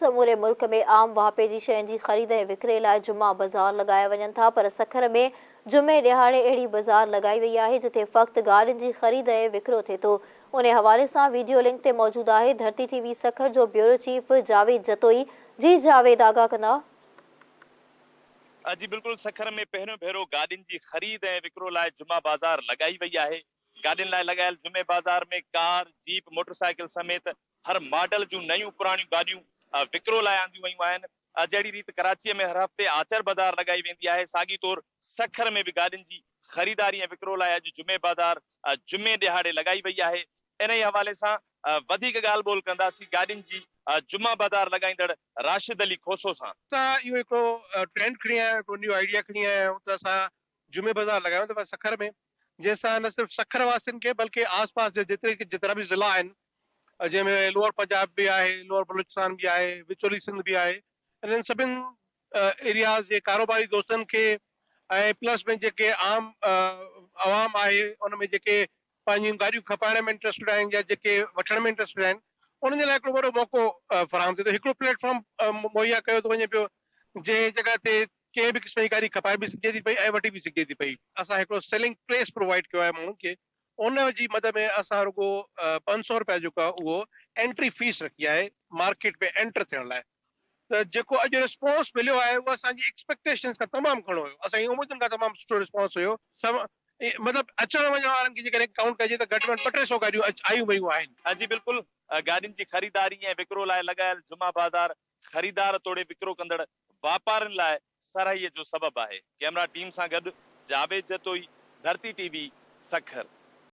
समूरे मुल्क में आम वापे जी शयुनि जी ख़रीद ऐं विकिरे लाइ जुमा बाज़ार लॻाया वञनि था, पर सखर में जुमे ॾियारे अहिड़ी बाज़ार लॻाई वई आहे जिथे फ़क़्ति गाॾियुनि जी ख़रीद ऐं विकिरो थिए थो। उन हवाले सां वीडियो लिंक ते मौजूदु आहे धरती टीवी सखर जो ब्यूरो चीफ जावेद जतोई। जी जावेद, आगाह कंदा। जी बिल्कुल, सखर में पहिरियों भेरो गाॾियुनि जी ख़रीद ऐं विकिरो लाइ जुमा बाज़ार लॻाई वई आहे। गाॾियुनि लाइ लॻायल जुमे बाज़ार में कार, जीप, मोटरसाइकिल समेत हर मॉडल जूं नयूं पुराणियूं गाॾियूं विकिरो लाइ आंदियूं वयूं आहिनि। जहिड़ी रीति कराचीअ में हर हफ़्ते आचर बाज़ार लॻाई वेंदी आहे, साॻी तौर सखर में बि गाॾियुनि जी ख़रीदारी ऐं विकिरो लाइ अॼु जुमे बाज़ार जुमे ॾिहाड़े लॻाई वई आहे। इन ई हवाले सां वधीक ॻाल्हि ॿोल कंदासीं गाॾियुनि जी जुमा बाज़ार लॻाईंदड़ राशिद अली खोसो सां। इहो हिकिड़ो ट्रेंड खणी आया आहियूं, न्यू आइडिया खणी आया आहियूं त असां जुमे बाज़ार लॻायूं था सखर में, जंहिंसां न सिर्फ़ु सखर वासियुनि खे बल्कि आस पास जे जेतिरा बि ज़िला आहिनि, जंहिंमें लोअर पंजाब बि आहे, लोअर बलूचिस्तान बि आहे, विचोली सिंध बि आहे, इन्हनि सभिनि एरियाज़ जे कारोबारी दोस्तनि खे ऐं प्लस में जेके आम आवाम आहे उन में जेके पंहिंजियूं गाॾियूं खपाइण में इंट्रस्टेड आहिनि या जेके वठण में इंट्रस्टेड आहिनि, उन्हनि जे लाइ हिकिड़ो वॾो मौक़ो फराहम थिए थो। हिकिड़ो प्लेटफॉर्म मुहैया कयो थो वञे पियो जंहिं जॻह ते कंहिं बि क़िस्म जी गाॾी खपाए बि सघिजे थी पई ऐं वठी बि सघिजे थी पई। असां हिकिड़ो सेलिंग प्लेस प्रोवाइड कयो आहे माण्हुनि खे। उन जी मदद में असां रुगो 500 रुपया जेको आहे उहो एंट्री फीस रखी आहे मार्केट में एंटर थियण लाइ। त जेको अॼु रिस्पॉन्स मिलियो आहे उहो असांजी एक्सपेक्टेशन्स खां तमामु घणो हुयो, असांजी उमेदुनि खां तमामु सुठो रिस्पॉन्स हुयो। मतिलबु अचण वञण वारनि खे जेकॾहिं काउंट कजे त घटि में घटि 200 गाॾियूं आयूं वयूं आहिनि। जी बिल्कुल, गाॾियुनि जी ख़रीदारी ऐं विकिरो लाइ लॻायल जुमा बाज़ार ख़रीदार तोड़े विकिरो कंदड़ वापारियुनि लाइ सराहीअ जो सबबु आहे। कैमरा टीम सां गॾु जावेद जतोई, धरती टीवी, सखर।